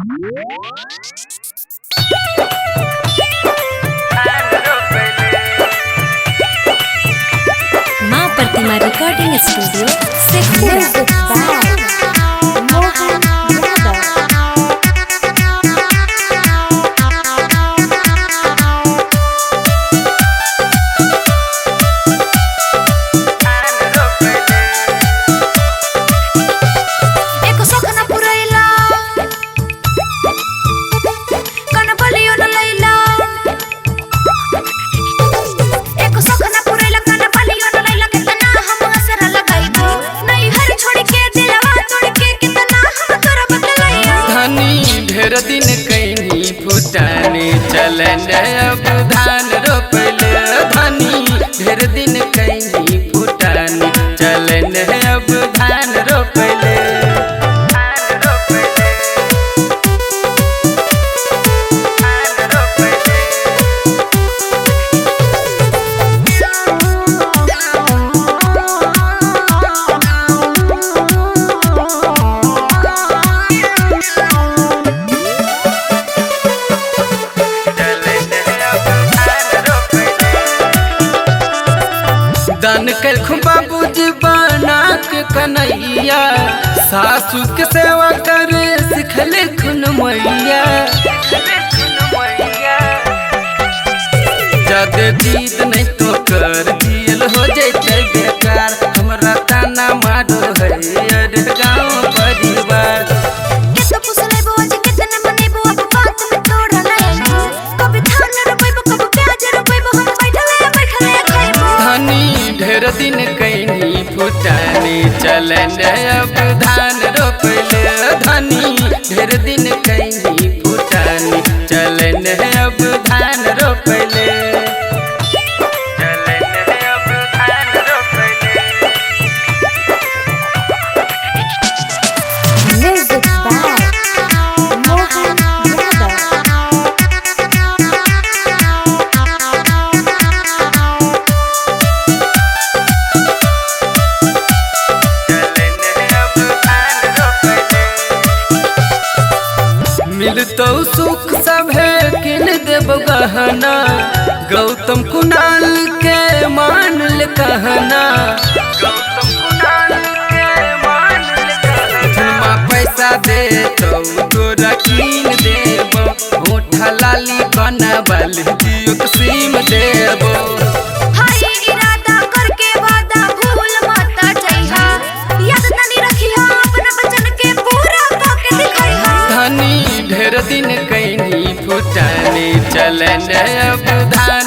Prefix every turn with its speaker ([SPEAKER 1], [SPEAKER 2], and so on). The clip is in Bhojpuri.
[SPEAKER 1] माँ प्रतिमा रिकॉर्डिंग स्टूडियो शेखपुरा।
[SPEAKER 2] ढेर दिन कहीं फुटाने चलन अब धान रोपले धनी ढेर दिन कहीं फुटाने चलन अब धान रोपले। दान कर बाबूजी बना के कन्हैया सासू के सेवा करे सिखले खुन मैया। जदे जीत नहीं तो कर दियल हो जैते बेकार हमरा ताना मारो है अरे गाँव परिवार। ढेर दिन कहीं फुटाने चलन अब धान रोपले धनी ढेर दिन कहीं फुटाने चलन अब धान रोपले। मिलतो सुख सभे किन देव गहना गौतम कुणाल के मान ले कहना। पैसा दे तो तोरा कीन देव होठा लाली बनबल जियो सीम देव। ढेर दिन कहीं फुटाने चलन अब धान